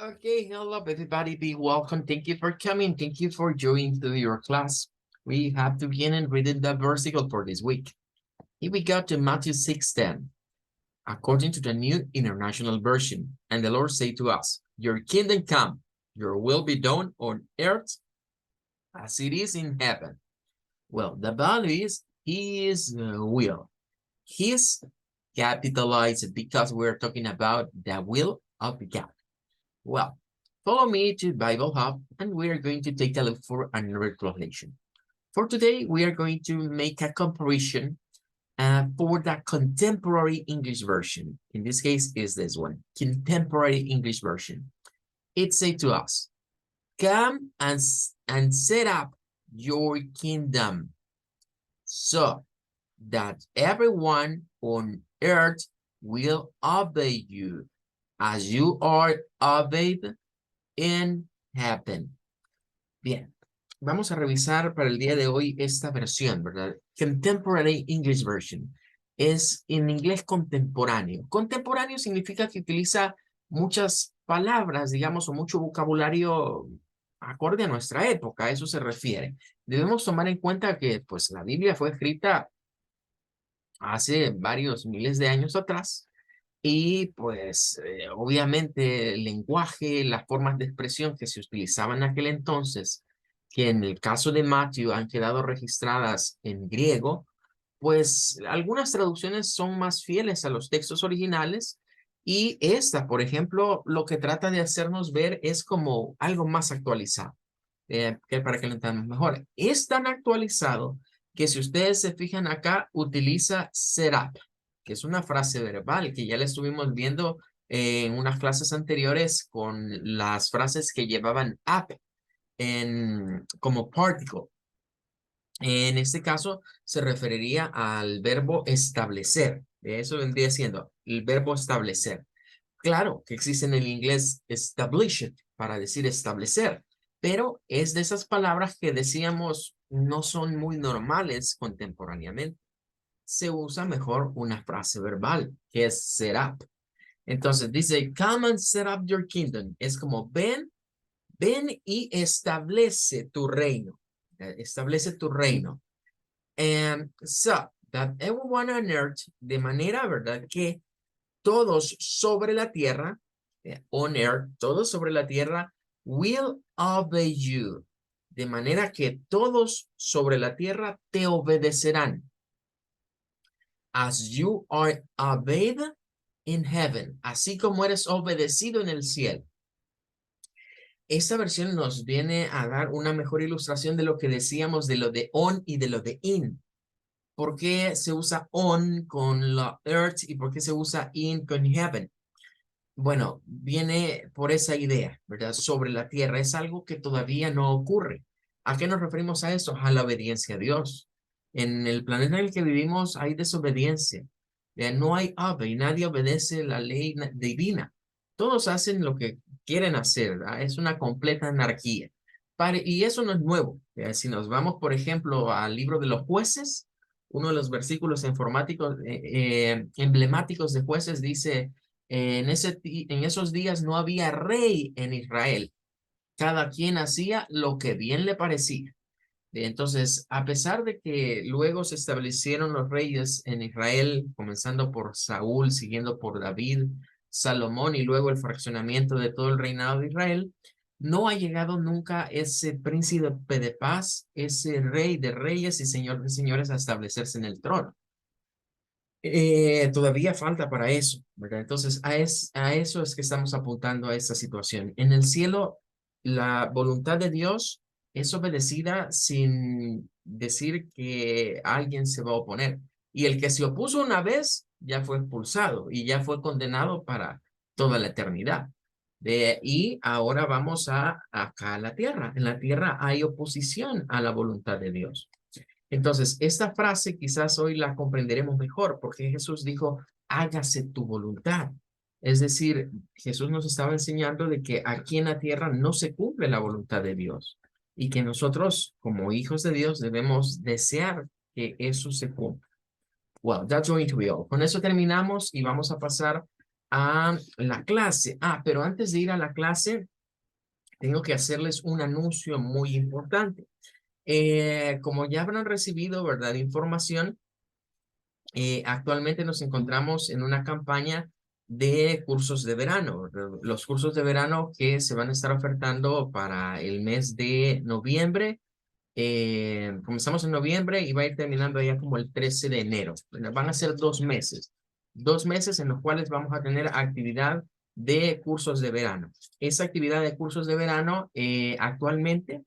Okay, hello everybody, be welcome. Thank you for coming. Thank you for joining to your class. We have to begin and reading the versicle for this week. Here we go to Matthew 6:10. According to the New International Version, and the Lord said to us, your kingdom come, your will be done on earth as it is in heaven. Well, the value is his will. His capitalized because we're talking about the will of God. Well, follow me to Bible Hub and we are going to take a look for another translation. For today, we are going to make a comparison for the contemporary English version. In this case, is this one, contemporary English version. It says to us, come and set up your kingdom so that everyone on earth will obey you as you are obeyed in heaven. Bien, vamos a revisar para el día de hoy esta versión, ¿verdad? Contemporary English Version. Es en inglés contemporáneo. Contemporáneo significa que utiliza muchas palabras, digamos, o mucho vocabulario acorde a nuestra época, a eso se refiere. Debemos tomar en cuenta que, pues, la Biblia fue escrita hace varios miles de años atrás, y pues obviamente el lenguaje, las formas de expresión que se utilizaban en aquel entonces, que en el caso de Matthew han quedado registradas en griego, pues algunas traducciones son más fieles a los textos originales y esta, por ejemplo, lo que trata de hacernos ver es como algo más actualizado, que para que lo entendamos mejor. Es tan actualizado que si ustedes se fijan acá, utiliza será, que es una frase verbal que ya la estuvimos viendo en unas clases anteriores con las frases que llevaban up como particle. En este caso se referiría al verbo establecer. Eso vendría siendo el verbo establecer. Claro que existe en el inglés established para decir establecer, pero es de esas palabras que decíamos no son muy normales contemporáneamente. Se usa mejor una frase verbal, que es set up. Entonces dice, come and set up your kingdom. Es como, ven y establece tu reino. Establece tu reino. And so, that everyone on earth, de manera, ¿verdad? Que todos sobre la tierra, on earth, todos sobre la tierra, will obey you. De manera que todos sobre la tierra te obedecerán. As you are obeyed in heaven, así como eres obedecido en el cielo. Esta versión nos viene a dar una mejor ilustración de lo que decíamos de lo de on y de lo de in. ¿Por qué se usa on con la earth y por qué se usa in con heaven? Bueno, viene por esa idea, ¿verdad? Sobre la tierra. Es algo que todavía no ocurre. ¿A qué nos referimos a eso? A la obediencia a Dios. En el planeta en el que vivimos hay desobediencia. No hay y nadie obedece la ley divina. Todos hacen lo que quieren hacer, ¿verdad? Es una completa anarquía. Y eso no es nuevo. Si nos vamos, por ejemplo, al libro de los jueces, uno de los versículos emblemáticos de jueces dice, en esos días no había rey en Israel. Cada quien hacía lo que bien le parecía. Entonces, a pesar de que luego se establecieron los reyes en Israel, comenzando por Saúl, siguiendo por David, Salomón y luego el fraccionamiento de todo el reinado de Israel, no ha llegado nunca ese príncipe de paz, ese rey de reyes y señor de señores a establecerse en el trono. Todavía falta para eso, ¿verdad? Entonces, a eso es que estamos apuntando a esta situación. En el cielo, la voluntad de Dios es obedecida sin decir que alguien se va a oponer. Y el que se opuso una vez ya fue expulsado y ya fue condenado para toda la eternidad. Y ahora vamos acá a la tierra. En la tierra hay oposición a la voluntad de Dios. Entonces, esta frase quizás hoy la comprenderemos mejor porque Jesús dijo, hágase tu voluntad. Es decir, Jesús nos estaba enseñando de que aquí en la tierra no se cumple la voluntad de Dios y que nosotros, como hijos de Dios, debemos desear que eso se cumpla. Well, that's going to be all. Con eso terminamos y vamos a pasar a la clase. Pero antes de ir a la clase, tengo que hacerles un anuncio muy importante. Como ya habrán recibido, ¿verdad? Información, actualmente nos encontramos en una campaña de cursos de verano. Los cursos de verano que se van a estar ofertando para el mes de noviembre. Comenzamos en noviembre y va a ir terminando ya como el 13 de enero. Bueno, van a ser 2 meses. 2 meses en los cuales vamos a tener actividad de cursos de verano. Esa actividad de cursos de verano actualmente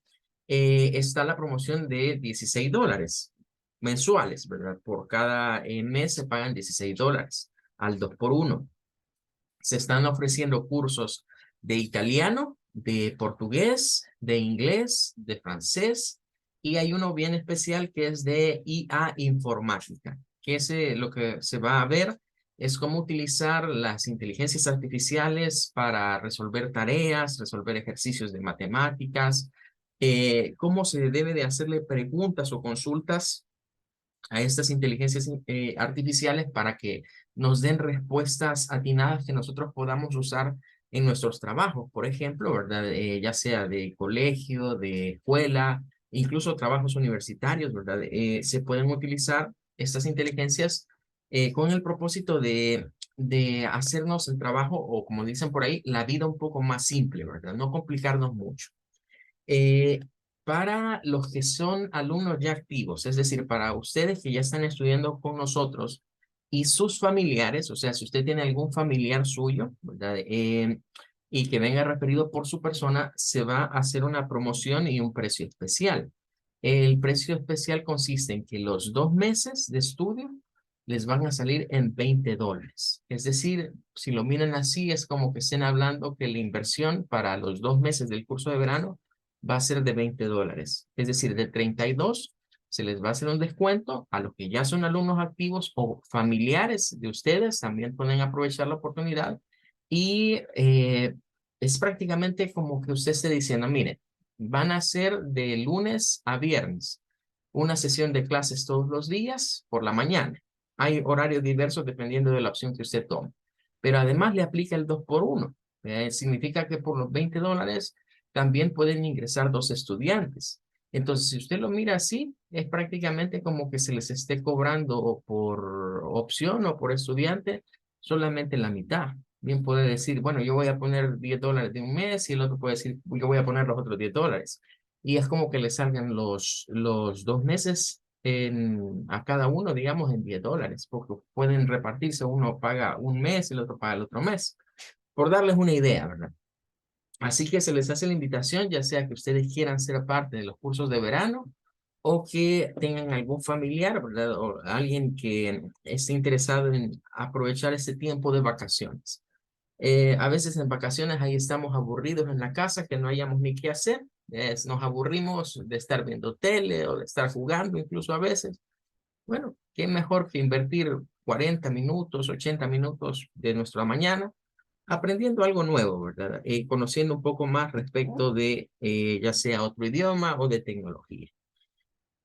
está la promoción de $16 mensuales, ¿verdad? Por cada mes se pagan $16 al 2 por 1. Se están ofreciendo cursos de italiano, de portugués, de inglés, de francés, y hay uno bien especial que es de IA informática, que lo que se va a ver es cómo utilizar las inteligencias artificiales para resolver tareas, resolver ejercicios de matemáticas, cómo se debe de hacerle preguntas o consultas a estas inteligencias artificiales para que nos den respuestas atinadas que nosotros podamos usar en nuestros trabajos, por ejemplo, ¿verdad? Ya sea de colegio, de escuela, incluso trabajos universitarios, ¿verdad? Se pueden utilizar estas inteligencias con el propósito de hacernos el trabajo, o como dicen por ahí, la vida un poco más simple, ¿verdad? No complicarnos mucho. Eh, para los que son alumnos ya activos, es decir, para ustedes que ya están estudiando con nosotros y sus familiares, o sea, si usted tiene algún familiar suyo, ¿verdad? Y que venga referido por su persona, se va a hacer una promoción y un precio especial. El precio especial consiste en que los 2 meses de estudio les van a salir en $20. Es decir, si lo miran así, es como que estén hablando que la inversión para los 2 meses del curso de verano va a ser de $20. Es decir, de 32 se les va a hacer un descuento a los que ya son alumnos activos o familiares de ustedes, también pueden aprovechar la oportunidad y es prácticamente como que usted esté diciendo, mire, van a ser de lunes a viernes una sesión de clases todos los días por la mañana. Hay horarios diversos dependiendo de la opción que usted tome, pero además le aplica el 2 por 1. Significa que por los $20 también pueden ingresar 2 estudiantes. Entonces, si usted lo mira así, es prácticamente como que se les esté cobrando por opción o por estudiante solamente la mitad. Bien puede decir, bueno, yo voy a poner $10 de un mes y el otro puede decir, yo voy a poner los otros $10. Y es como que le salgan los 2 meses a cada uno, digamos, en $10, porque pueden repartirse, uno paga un mes y el otro paga el otro mes, por darles una idea, ¿verdad? Así que se les hace la invitación, ya sea que ustedes quieran ser parte de los cursos de verano o que tengan algún familiar, ¿verdad? O alguien que esté interesado en aprovechar este tiempo de vacaciones. A veces en vacaciones ahí estamos aburridos en la casa, que no hayamos ni qué hacer. Nos aburrimos de estar viendo tele o de estar jugando incluso a veces. Bueno, qué mejor que invertir 40 minutos, 80 minutos de nuestra mañana aprendiendo algo nuevo, ¿verdad? Conociendo un poco más respecto de ya sea otro idioma o de tecnología.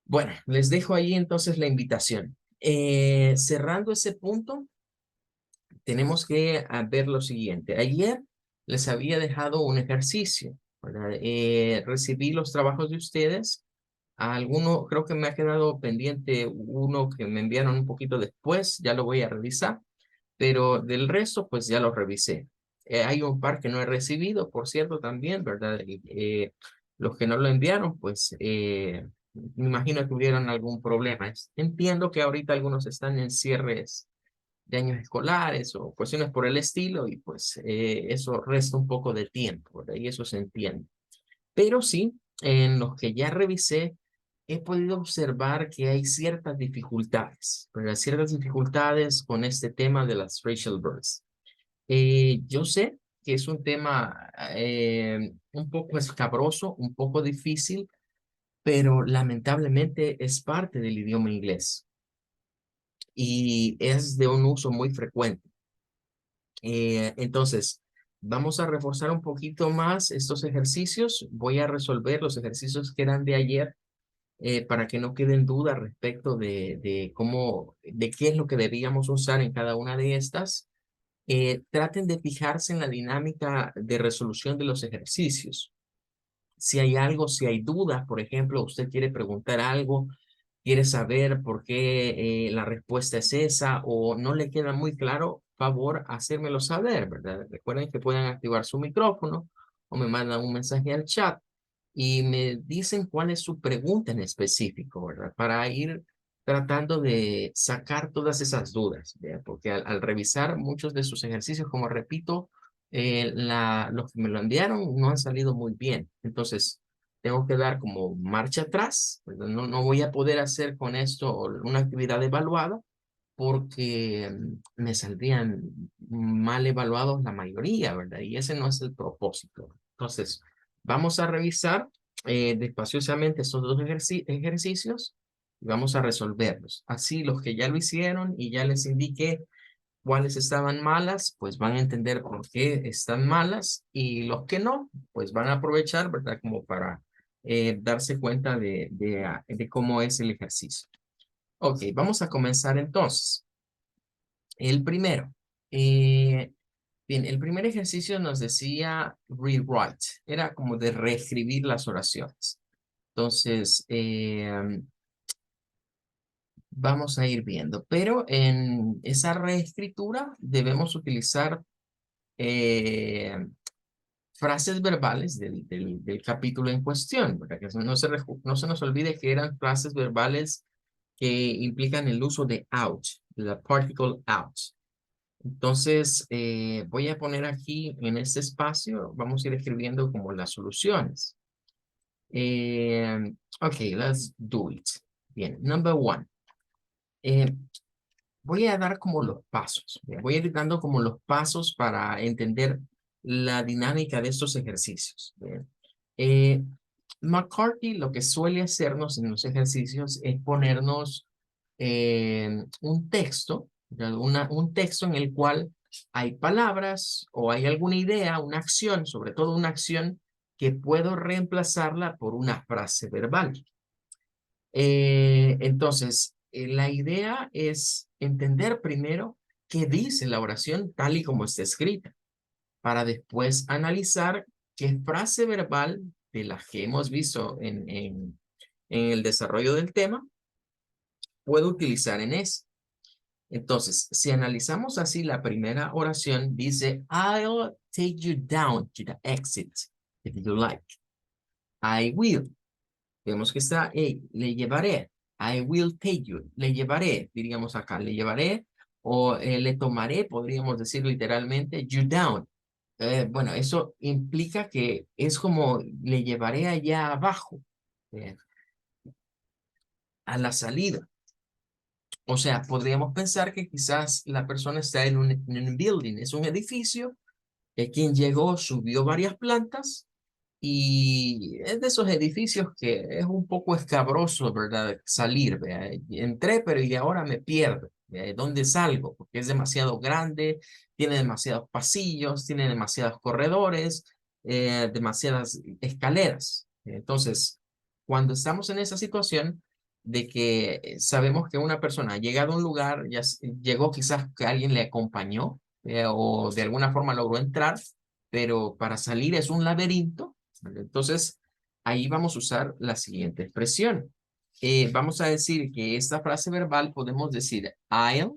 Bueno, les dejo ahí entonces la invitación. Cerrando ese punto, tenemos que ver lo siguiente. Ayer les había dejado un ejercicio, ¿verdad? Recibí los trabajos de ustedes. Alguno, creo que me ha quedado pendiente uno que me enviaron un poquito después, ya lo voy a revisar, pero del resto, pues ya lo revisé. Hay un par que no he recibido, por cierto, también, ¿verdad? Los que no lo enviaron, pues me imagino que tuvieron algún problema. Entiendo que ahorita algunos están en cierres de años escolares o cuestiones por el estilo y pues eso resta un poco de tiempo, ¿verdad? Y eso se entiende. Pero sí, en los que ya revisé, he podido observar que hay ciertas dificultades, ¿verdad? Ciertas dificultades con este tema de las racial verbs. Yo sé que es un tema un poco escabroso, un poco difícil, pero lamentablemente es parte del idioma inglés y es de un uso muy frecuente. Entonces, vamos a reforzar un poquito más estos ejercicios. Voy a resolver los ejercicios que eran de ayer para que no queden dudas respecto de cómo, de qué es lo que debíamos usar en cada una de estas. traten de fijarse en la dinámica de resolución de los ejercicios. Si hay algo, si hay dudas, por ejemplo, usted quiere preguntar algo, quiere saber por qué la respuesta es esa o no le queda muy claro, favor, hacérmelo saber, ¿verdad? Recuerden que pueden activar su micrófono o me mandan un mensaje al chat y me dicen cuál es su pregunta en específico, ¿verdad? Para ir tratando de sacar todas esas dudas, ¿verdad? Porque al revisar muchos de sus ejercicios, como repito, los que me lo enviaron no han salido muy bien. Entonces, tengo que dar como marcha atrás, ¿verdad? No voy a poder hacer con esto una actividad evaluada porque me saldrían mal evaluados la mayoría, ¿verdad? Y ese no es el propósito. Entonces, vamos a revisar despaciosamente estos dos ejercicios y vamos a resolverlos. Así, los que ya lo hicieron y ya les indiqué cuáles estaban malas, pues van a entender por qué están malas y los que no, pues van a aprovechar, ¿verdad? Como para darse cuenta de cómo es el ejercicio. Ok, vamos a comenzar entonces. El primero. eh, bien, el primer ejercicio nos decía rewrite. Era como de reescribir las oraciones. Entonces, vamos a ir viendo. Pero en esa reescritura debemos utilizar eh, frases verbales del capítulo en cuestión, ¿verdad? Que no se nos olvide que eran frases verbales que implican el uso de out, la particle out. Entonces, voy a poner aquí en este espacio, vamos a ir escribiendo como las soluciones. Ok, let's do it. Bien, number one. Eh, Voy a dar como los pasos. Bien, voy a ir dando como los pasos para entender la dinámica de estos ejercicios. Bien. Eh, McCarthy lo que suele hacernos en los ejercicios es ponernos un texto, un texto en el cual hay palabras o hay alguna idea, una acción, sobre todo una acción que puedo reemplazarla por una frase verbal. Entonces, la idea es entender primero qué dice la oración tal y como está escrita, para después analizar qué frase verbal de las que hemos visto en el desarrollo del tema puedo utilizar en eso. Entonces, si analizamos así la primera oración, dice, I'll take you down to the exit if you like. I will. Vemos que está, le llevaré. I will take you. Le llevaré, diríamos acá, le llevaré o le tomaré, podríamos decir literalmente, you down. Bueno, eso implica que es como le llevaré allá abajo, eh, a la salida. O sea, podríamos pensar que quizás la persona está en un building, es un edificio, quien llegó, subió varias plantas y es de esos edificios que es un poco escabroso, ¿verdad? Salir, ¿vea? Entré, pero y ahora me pierdo. ¿Vea? ¿Dónde salgo? Porque es demasiado grande, tiene demasiados pasillos, tiene demasiados corredores, demasiadas escaleras. Entonces, cuando estamos en esa situación de que sabemos que una persona ha llegado a un lugar, llegó quizás que alguien le acompañó, o de alguna forma logró entrar, pero para salir es un laberinto. ¿Vale? Entonces, ahí vamos a usar la siguiente expresión. Vamos a decir que esta frase verbal podemos decir I'll,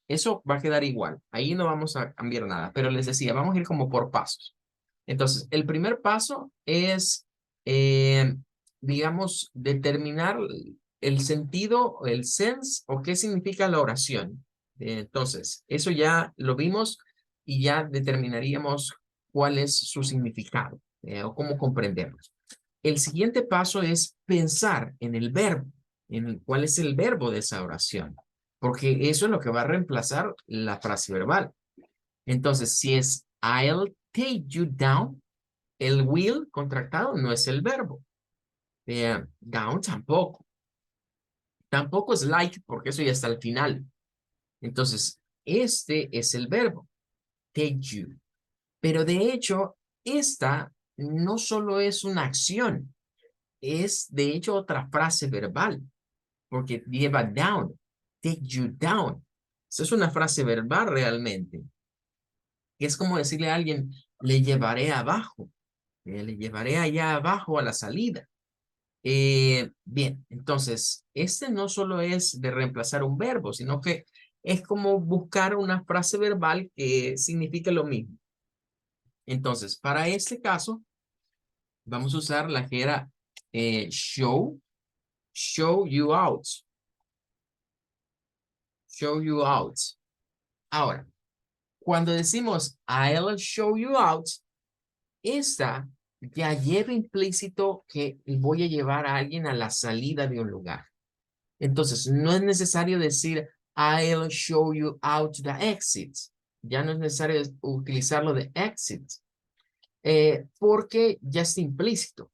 eso va a quedar igual, ahí no vamos a cambiar nada, pero les decía, vamos a ir como por pasos. Entonces, el primer paso es, eh, digamos, determinar el sentido, el sense o qué significa la oración. Entonces, eso ya lo vimos y ya determinaríamos cuál es su significado, o cómo comprenderlo. El siguiente paso es pensar en el verbo, cuál es el verbo de esa oración, porque eso es lo que va a reemplazar la frase verbal. Entonces, si es I'll take you down, el will contractado no es el verbo. Down tampoco. Tampoco es like, porque eso ya está al final. Entonces, este es el verbo, take you. Pero de hecho, esta no solo es una acción, es de hecho otra frase verbal, porque lleva down, take you down. Esa es una frase verbal realmente. que es como decirle a alguien, le llevaré abajo, le llevaré allá abajo a la salida. Bien, entonces, este no solo es de reemplazar un verbo, sino que es como buscar una frase verbal que signifique lo mismo. Entonces, para este caso, vamos a usar la que era show you out. Show you out. Ahora, cuando decimos I'll show you out, esta ya lleva implícito que voy a llevar a alguien a la salida de un lugar. Entonces, no es necesario decir I'll show you out the exit. Ya no es necesario utilizarlo de exit, porque ya está implícito.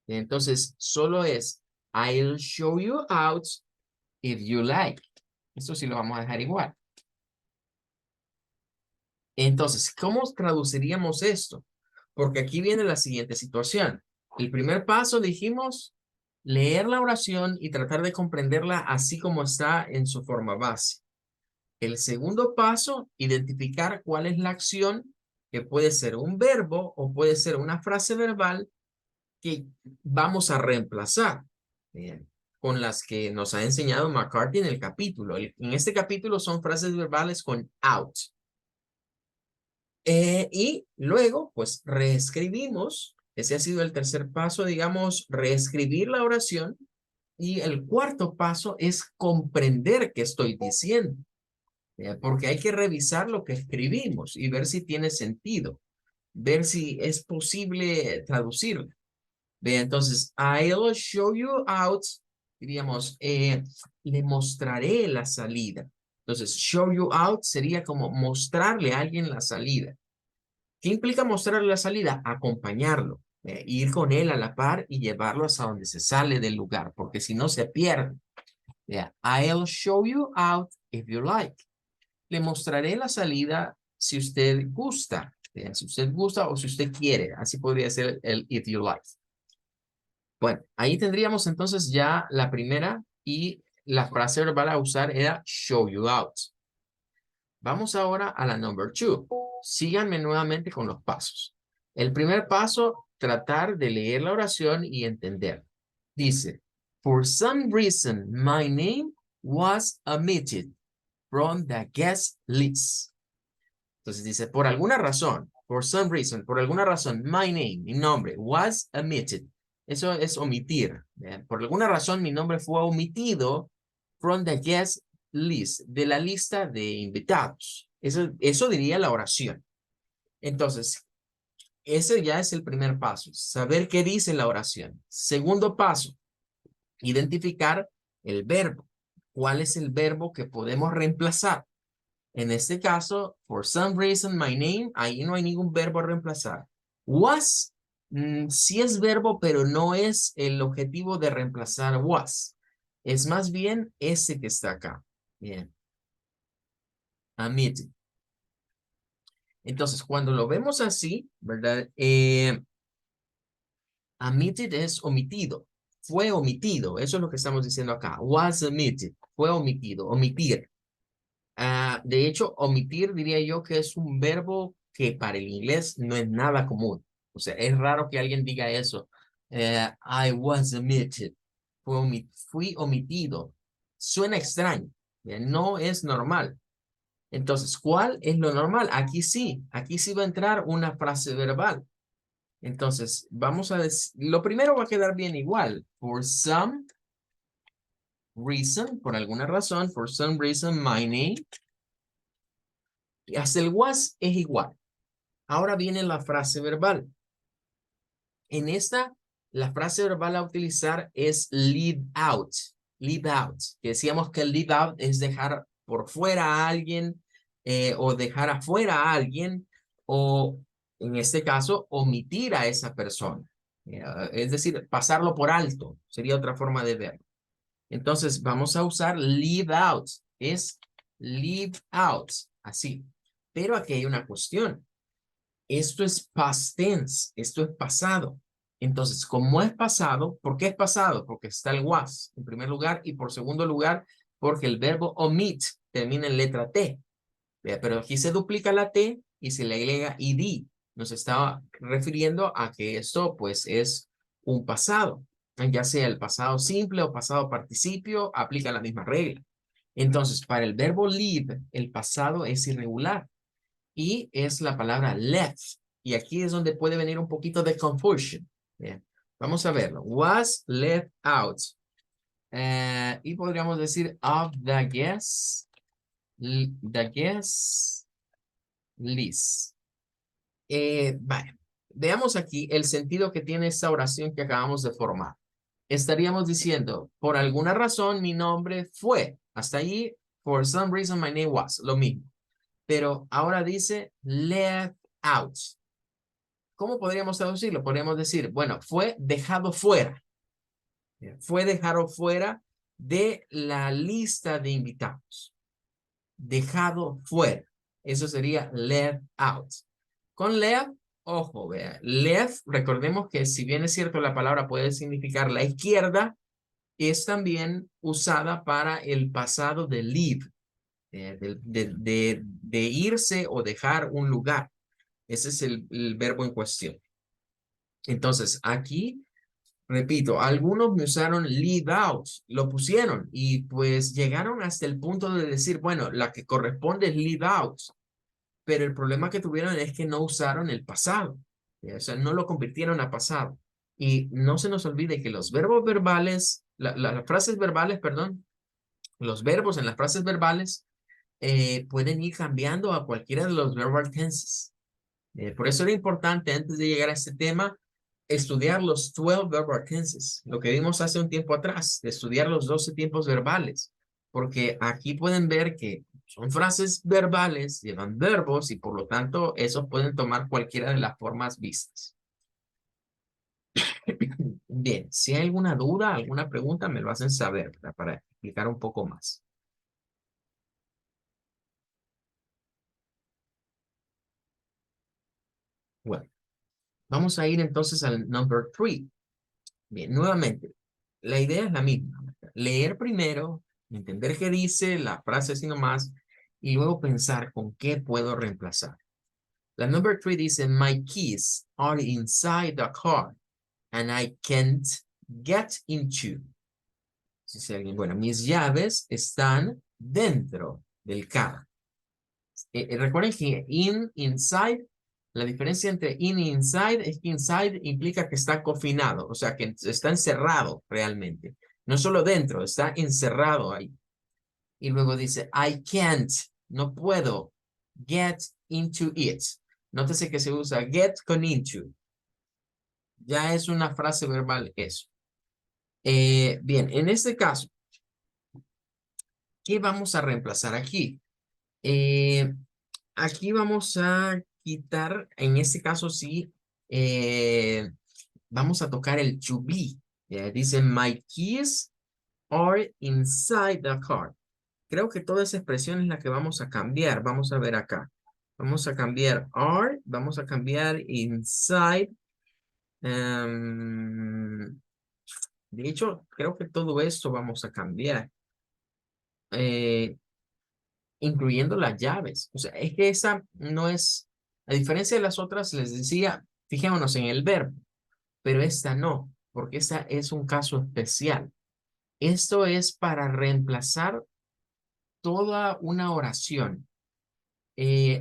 Entonces, solo es I'll show you out if you like. Esto sí lo vamos a dejar igual. Entonces, ¿cómo traduciríamos esto? Porque aquí viene la siguiente situación. El primer paso, dijimos, leer la oración y tratar de comprenderla así como está en su forma base. El segundo paso, identificar cuál es la acción, que puede ser un verbo o puede ser una frase verbal que vamos a reemplazar con las que nos ha enseñado McCarthy en el capítulo. En este capítulo son frases verbales con out. Y luego, pues, reescribimos. Ese ha sido el tercer paso, digamos, reescribir la oración. Y el cuarto paso es comprender qué estoy diciendo. Porque hay que revisar lo que escribimos y ver si tiene sentido. Ver si es posible traducirlo. Entonces, I'll show you out. Diríamos, le mostraré la salida. Entonces, show you out sería como mostrarle a alguien la salida. ¿Qué implica mostrarle la salida? Acompañarlo, ir con él a la par y llevarlo hasta donde se sale del lugar, porque si no se pierde. I'll show you out if you like. Le mostraré la salida si usted gusta. Si usted gusta o si usted quiere. Así podría ser el if you like. Bueno, ahí tendríamos entonces ya la primera y la frase verbal a usar era show you out. Vamos ahora a la number 2. Síganme nuevamente con los pasos. El primer paso, tratar de leer la oración y entender. Dice, for some reason, my name was omitted from the guest list. Entonces dice, por alguna razón, for some reason, por alguna razón, my name, mi nombre, was omitted. Eso es omitir. Por alguna razón, mi nombre fue omitido from the guest list, de la lista de invitados. Eso diría la oración. Entonces, ese ya es el primer paso, saber qué dice la oración. Segundo paso, identificar el verbo. ¿Cuál es el verbo que podemos reemplazar? En este caso, for some reason, my name, ahí no hay ningún verbo a reemplazar. Was, sí es verbo, pero no es el objetivo de reemplazar was. Es más bien ese que está acá. Bien. Omitted. Entonces, cuando lo vemos así, ¿verdad? Omitted es omitido. Fue omitido. Eso es lo que estamos diciendo acá. Was omitted. Fue omitido. Omitir. De hecho, omitir diría yo que es un verbo que para el inglés no es nada común. O sea, es raro que alguien diga eso. I was omitted. Fui omitido. Suena extraño. No es normal. Entonces, ¿cuál es lo normal? Aquí sí va a entrar una frase verbal. Entonces, vamos a decir, lo primero va a quedar bien igual. For some reason, por alguna razón, for some reason, my name. Y hasta el was es igual. Ahora viene la frase verbal. En esta, la frase verbal a utilizar es leave out. Leave out. Que decíamos que leave out es dejar por fuera a alguien o dejar afuera a alguien o, en este caso, omitir a esa persona. Es decir, pasarlo por alto. Sería otra forma de verlo. Entonces, vamos a usar leave out. Es leave out. Así. Pero aquí hay una cuestión. Esto es past tense, esto es pasado. Entonces, como es pasado, ¿por qué es pasado? Porque está el was en primer lugar y por segundo lugar, porque el verbo omit termina en letra T. Pero aquí se duplica la T y se le agrega ed. Nos estaba refiriendo a que esto pues es un pasado, ya sea el pasado simple o pasado participio, aplica la misma regla. Entonces, para el verbo live, el pasado es irregular y es la palabra left. Y aquí es donde puede venir un poquito de confusion. Bien, vamos a verlo. Was left out. Y podríamos decir of the guest, the guest list. Vale, veamos aquí el sentido que tiene esta oración que acabamos de formar. Estaríamos diciendo, por alguna razón mi nombre fue. Hasta ahí, for some reason my name was, lo mismo. Pero ahora dice left out. ¿Cómo podríamos traducirlo? Podríamos decir, bueno, fue dejado fuera. Fue dejado fuera de la lista de invitados. Dejado fuera. Eso sería left out. Con left, ojo, vea, left, recordemos que si bien es cierto la palabra puede significar la izquierda, es también usada para el pasado de leave, de irse o dejar un lugar. Ese es el verbo en cuestión. Entonces, aquí, repito, algunos me usaron leave out, lo pusieron y pues llegaron hasta el punto de decir, bueno, la que corresponde es leave out, pero el problema que tuvieron es que no usaron el pasado, o sea, no lo convirtieron a pasado. Y no se nos olvide que los verbos verbales, las frases verbales, perdón, los verbos en las frases verbales pueden ir cambiando a cualquiera de los verbal tenses. Por eso era importante, antes de llegar a este tema, estudiar los 12 verbal tenses, lo que vimos hace un tiempo atrás, de estudiar los 12 tiempos verbales, porque aquí pueden ver que son frases verbales, llevan verbos y por lo tanto esos pueden tomar cualquiera de las formas vistas. Bien, si hay alguna duda, alguna pregunta, me lo hacen saber, ¿verdad? Para explicar un poco más. Bueno, vamos a ir entonces al number 3. Bien, nuevamente, la idea es la misma. Leer primero, entender qué dice la frase así nomás, y luego pensar con qué puedo reemplazar. La number 3 dice, my keys are inside the car and I can't get into. Dice alguien, bueno, mis llaves están dentro del carro. Recuerden que inside, la diferencia entre in y inside es que inside implica que está confinado, o sea, que está encerrado realmente. No solo dentro, está encerrado ahí. Y luego dice, I can't, no puedo, get into it. Nótese que se usa get con into. Ya es una frase verbal eso. Bien, en este caso, ¿qué vamos a reemplazar aquí? Aquí vamos a quitar, en este caso sí, vamos a tocar el to be. Dice, my keys are inside the car. Creo que toda esa expresión es la que vamos a cambiar. Vamos a ver acá. Vamos a cambiar are, vamos a cambiar inside. De hecho, creo que todo esto vamos a cambiar. Eh, Incluyendo las llaves. O sea, es que esa no es, a diferencia de las otras, les decía, fijémonos en el verbo, pero esta no, porque esta es un caso especial. Esto es para reemplazar toda una oración.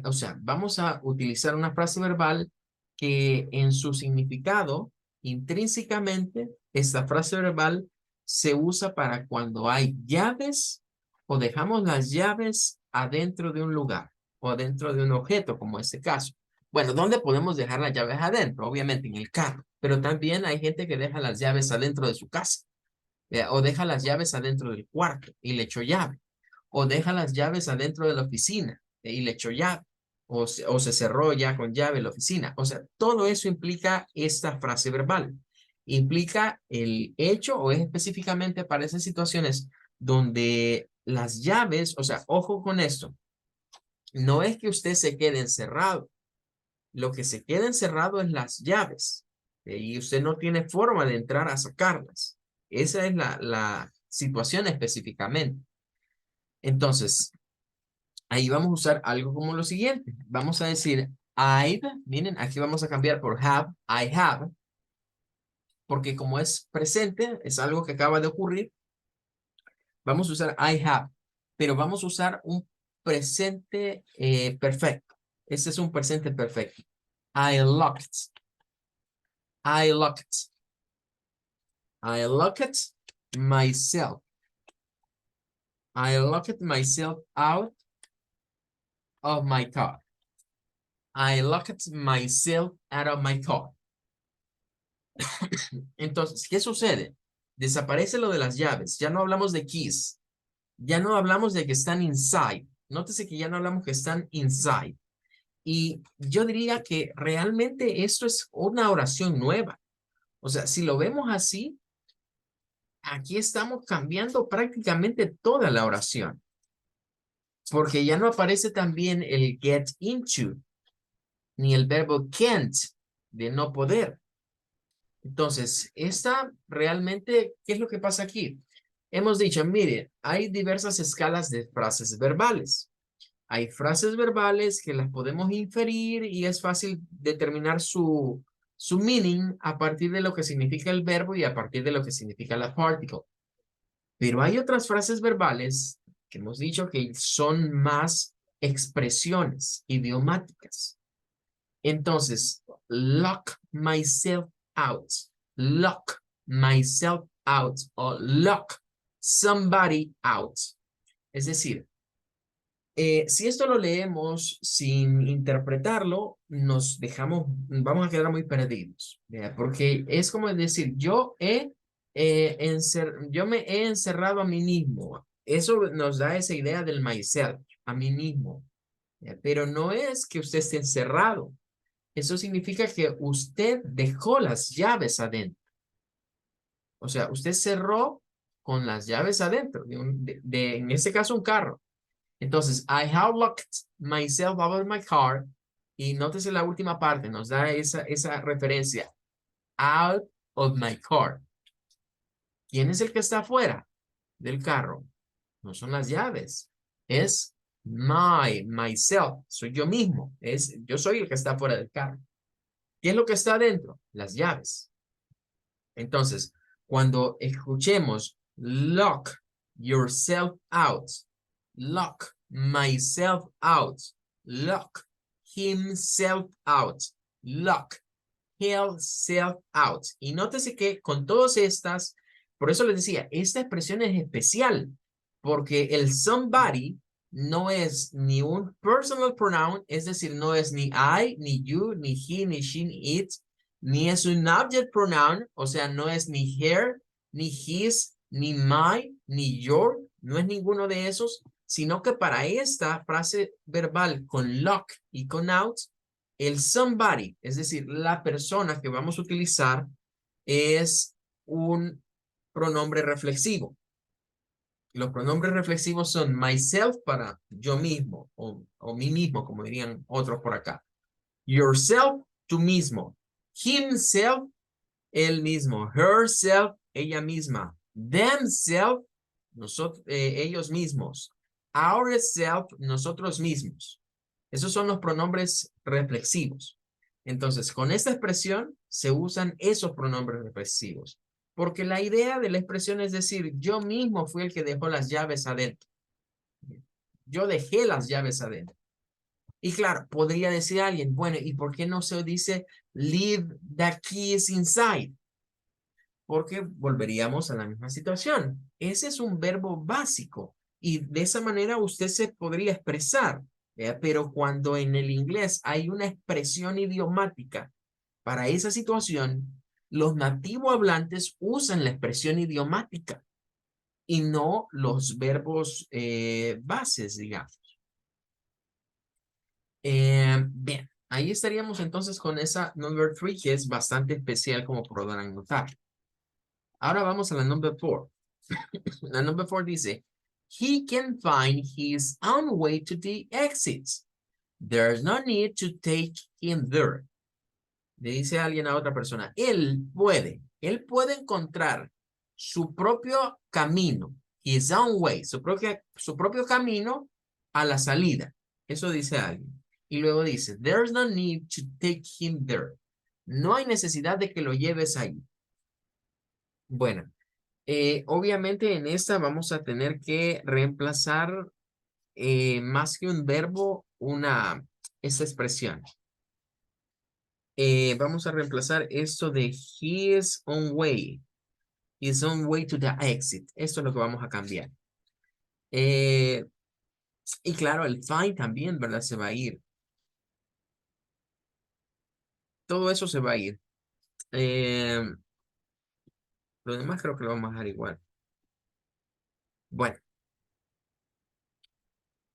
O sea, vamos a utilizar una frase verbal que en su significado, intrínsecamente, esta frase verbal se usa para cuando hay llaves o dejamos las llaves adentro de un lugar o adentro de un objeto, como este caso. Bueno, ¿dónde podemos dejar las llaves adentro? Obviamente en el carro, pero también hay gente que deja las llaves adentro de su casa, o deja las llaves adentro del cuarto y le echó llave, o deja las llaves adentro de la oficina y le echó llave, o se cerró ya con llave la oficina. O sea, todo eso implica esta frase verbal. Implica el hecho o es específicamente para esas situaciones donde las llaves, o sea, ojo con esto, no es que usted se quede encerrado. Lo que se queda encerrado es las llaves y usted no tiene forma de entrar a sacarlas. Esa es la situación específicamente. Entonces, ahí vamos a usar algo como lo siguiente. Vamos a decir I've, miren, aquí vamos a cambiar por have, I have, porque como es presente, es algo que acaba de ocurrir, vamos a usar I have, pero vamos a usar un presente perfecto. Este es un presente perfecto. I locked. I locked. I locked myself. I locked myself out of my car. I locked myself out of my car. Entonces, ¿qué sucede? Desaparece lo de las llaves. Ya no hablamos de keys. Ya no hablamos de que están inside. Nótese que ya no hablamos que están inside. Y yo diría que realmente esto es una oración nueva. O sea, si lo vemos así, aquí estamos cambiando prácticamente toda la oración. Porque ya no aparece también el get into, ni el verbo can't, de no poder. Entonces, esta realmente, ¿qué es lo que pasa aquí? Hemos dicho, mire, hay diversas escalas de frases verbales. Hay frases verbales que las podemos inferir y es fácil determinar su meaning a partir de lo que significa el verbo y a partir de lo que significa la particle. Pero hay otras frases verbales que hemos dicho que son más expresiones idiomáticas. Entonces, lock myself out, lock myself out o lock somebody out. Es decir, si esto lo leemos sin interpretarlo, nos dejamos, vamos a quedar muy perdidos, ¿ya? Porque es como decir, yo me he encerrado a mí mismo. Eso nos da esa idea del myself, a mí mismo, ¿ya? Pero no es que usted esté encerrado. Eso significa que usted dejó las llaves adentro. O sea, usted cerró con las llaves adentro, en este caso un carro. Entonces, I have locked myself out of my car. Y nótese la última parte, nos da esa referencia. Out of my car. ¿Quién es el que está afuera del carro? No son las llaves. Es myself. Soy yo mismo. Yo soy el que está fuera del carro. ¿Qué es lo que está adentro? Las llaves. Entonces, cuando escuchemos lock yourself out, lock myself out, lock himself out, lock himself out. Y nótese que con todas estas, por eso les decía, esta expresión es especial, porque el somebody no es ni un personal pronoun, es decir, no es ni I, ni you, ni he, ni she, ni it, ni es un object pronoun, o sea, no es ni her, ni his, ni my, ni your, no es ninguno de esos, sino que para esta frase verbal con lock y con out, el somebody, es decir, la persona que vamos a utilizar es un pronombre reflexivo. Los pronombres reflexivos son myself para yo mismo o mí mismo, como dirían otros por acá. Yourself, tú mismo. Himself, él mismo. Herself, ella misma. Themself, ellos mismos. Ourself, nosotros mismos. Esos son los pronombres reflexivos. Entonces, con esta expresión se usan esos pronombres reflexivos. Porque la idea de la expresión es decir, yo mismo fui el que dejó las llaves adentro. Yo dejé las llaves adentro. Y claro, podría decir alguien, bueno, ¿y por qué no se dice leave the keys inside? Porque volveríamos a la misma situación. Ese es un verbo básico y de esa manera usted se podría expresar. Pero cuando en el inglés hay una expresión idiomática para esa situación, los nativo hablantes usan la expresión idiomática y no los verbos bases, digamos. Bien, ahí estaríamos entonces con esa number 3 que es bastante especial como podrán notar. Ahora vamos a la number 4. La number 4 dice, he can find his own way to the exits. There's no need to take him there. Le dice alguien a otra persona, él puede encontrar su propio camino, his own way, su propio camino a la salida. Eso dice alguien. Y luego dice, there's no need to take him there. No hay necesidad de que lo lleves ahí. Bueno, obviamente en esta vamos a tener que reemplazar más que un verbo, esa expresión. Vamos a reemplazar esto de his own way. His own way to the exit. Esto es lo que vamos a cambiar. Y claro, el find también, ¿verdad? Se va a ir. Todo eso se va a ir. Lo demás creo que lo vamos a dejar igual. Bueno,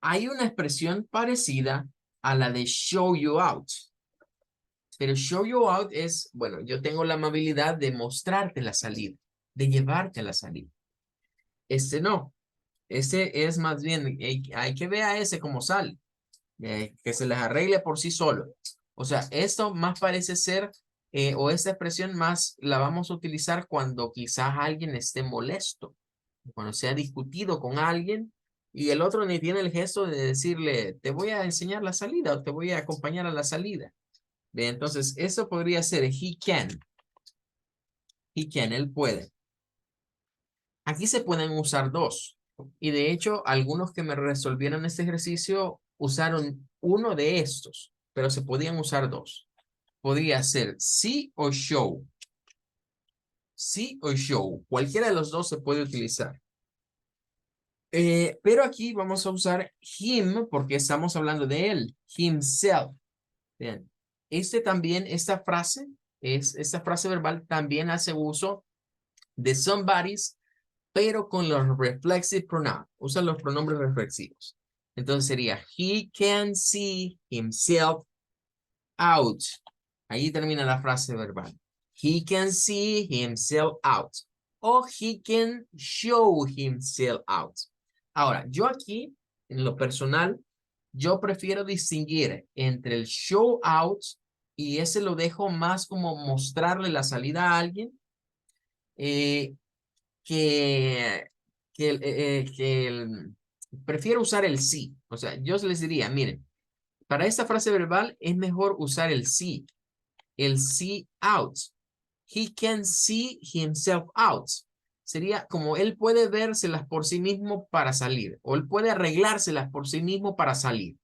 hay una expresión parecida a la de show you out. Pero show you out es, bueno, yo tengo la amabilidad de mostrarte la salida, de llevarte a la salida. Este no. Ese es más bien, hay que ver a ese como sale. Que se les arregle por sí solo. O sea, esto más parece ser, o esta expresión más la vamos a utilizar cuando quizás alguien esté molesto, cuando se ha discutido con alguien y el otro ni tiene el gesto de decirle, te voy a enseñar la salida o te voy a acompañar a la salida. Bien, entonces, eso podría ser he can, él puede. Aquí se pueden usar dos. Y de hecho, algunos que me resolvieron este ejercicio usaron uno de estos, pero se podían usar dos. Podría ser sí o show. Sí o show. Cualquiera de los dos se puede utilizar. Pero aquí vamos a usar him porque estamos hablando de él. Himself. Bien. Esta frase verbal también hace uso de somebody's, pero con los reflexive pronouns. Usa los pronombres reflexivos. Entonces sería, he can see himself out. Ahí termina la frase verbal. He can see himself out. O he can show himself out. Ahora, yo aquí, en lo personal, yo prefiero distinguir entre el show out y ese lo dejo más como mostrarle la salida a alguien eh, que, prefiero usar el sí. O sea, yo les diría, miren, para esta frase verbal es mejor usar el sí out. He can see himself out. Sería como él puede vérselas por sí mismo para salir, o él puede arreglárselas por sí mismo para salir.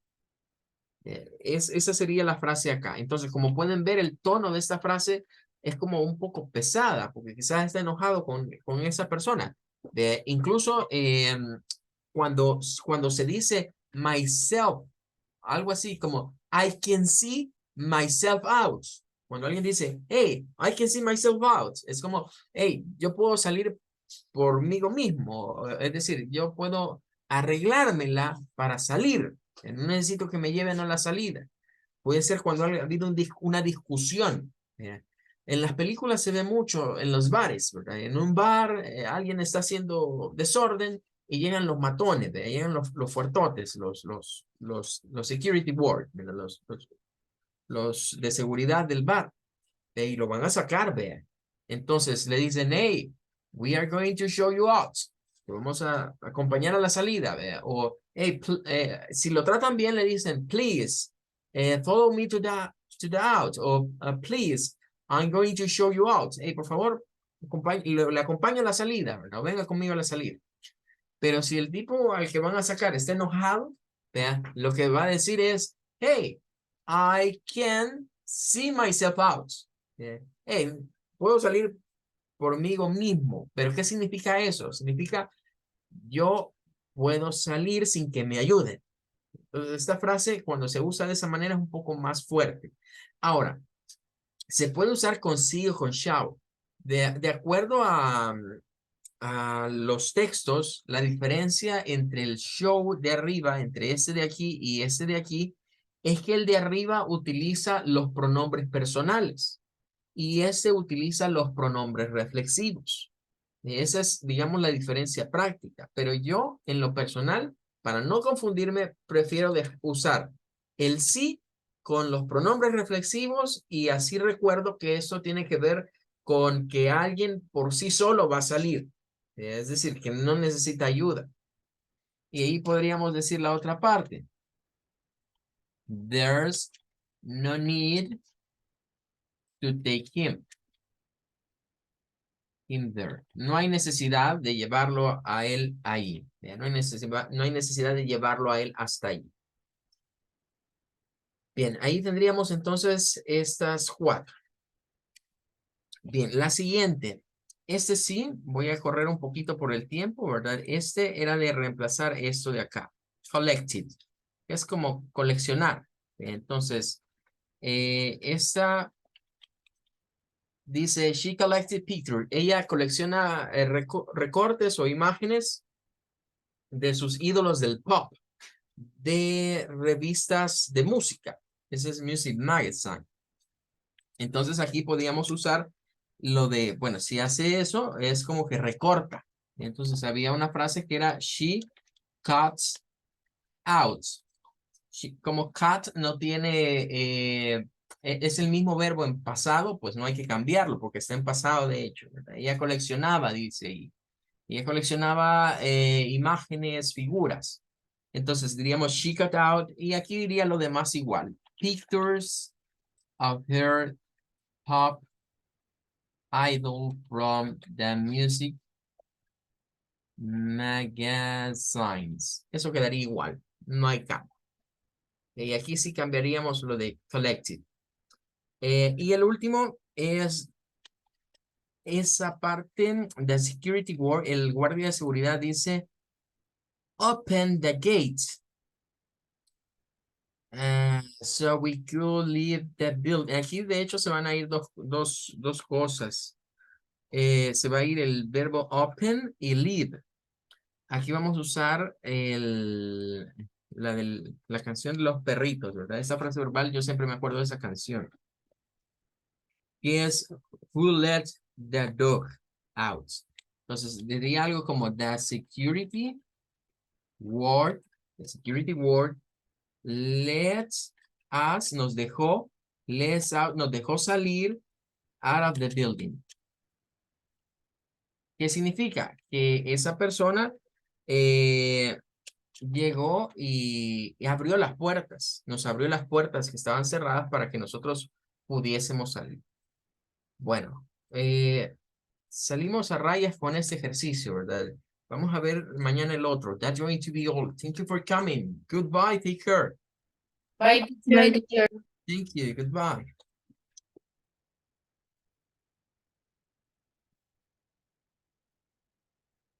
Esa sería la frase acá. Entonces, como pueden ver, el tono de esta frase es como un poco pesada, porque quizás está enojado con esa persona. Incluso cuando se dice myself, algo así como I can see myself out. Cuando alguien dice, hey, I can see myself out, es como, hey, yo puedo salir por mí mismo. Es decir, yo puedo arreglármela para salir. No necesito que me lleven a la salida. Puede ser cuando ha habido una discusión. ¿Ya? En las películas se ve mucho en los bares, ¿verdad? En un bar alguien está haciendo desorden y llegan los matones, ¿verdad? Llegan los fuertotes, los security guard, ¿verdad? Los de seguridad del bar, y lo van a sacar, vea. Entonces le dicen, hey, we are going to show you out. Te vamos a acompañar a la salida, vea. O, hey, si lo tratan bien, le dicen, please, follow me to the out. O, please, I'm going to show you out. Hey, por favor, le acompaño a la salida, ¿verdad? Venga conmigo a la salida. Pero si el tipo al que van a sacar está enojado, vea, lo que va a decir es, hey, I can see myself out. Hey, puedo salir por mí mismo. ¿Pero qué significa eso? Significa yo puedo salir sin que me ayuden. Entonces, esta frase, cuando se usa de esa manera, es un poco más fuerte. Ahora, se puede usar con sí o con shall. De acuerdo a los textos, la diferencia entre el show de arriba, entre ese de aquí y ese de aquí, es que el de arriba utiliza los pronombres personales y ese utiliza los pronombres reflexivos. Esa es, digamos, la diferencia práctica. Pero yo, en lo personal, para no confundirme, prefiero usar el sí con los pronombres reflexivos y así recuerdo que eso tiene que ver con que alguien por sí solo va a salir. Es decir, que no necesita ayuda. Y ahí podríamos decir la otra parte. There's no need to take him there. No hay necesidad de llevarlo a él ahí. No hay necesidad de llevarlo a él hasta ahí. Bien, ahí tendríamos entonces estas 4. Bien, la siguiente. Este sí, voy a correr un poquito por el tiempo, ¿verdad? Este era de reemplazar esto de acá. Collected. Es como coleccionar. Entonces, esta dice, she collected pictures. Ella colecciona recortes o imágenes de sus ídolos del pop, de revistas de música. Ese es Music Magazine. Entonces aquí podíamos usar lo de, bueno, si hace eso, es como que recorta. Entonces había una frase que era, she cuts out. Como cut no tiene, es el mismo verbo en pasado, pues no hay que cambiarlo porque está en pasado de hecho, ¿verdad? Ella coleccionaba, dice, y ella coleccionaba imágenes, figuras. Entonces diríamos she cut out y aquí diría lo demás igual. Pictures of her pop idol from the music magazines. Eso quedaría igual, no hay cambio. Y aquí sí cambiaríamos lo de collected. Y el último es esa parte de security guard. El guardia de seguridad dice, open the gate. So we could leave the building. Aquí de hecho se van a ir dos cosas. Se va a ir el verbo open y leave. Aquí vamos a usar la canción de los perritos, ¿verdad? Esa frase verbal yo siempre me acuerdo de esa canción. Que es who let the dog out. Entonces diría algo como the security ward let us, nos dejó, let out, nos dejó salir out of the building. ¿Qué significa? Que esa persona llegó y abrió las puertas, nos abrió las puertas que estaban cerradas para que nosotros pudiésemos salir. Bueno, salimos a rayas con este ejercicio, ¿verdad? Vamos a ver mañana el otro. That's going to be all. Thank you for coming. Goodbye. Take care. Bye, Bye, teacher. teacher. Thank you. Goodbye.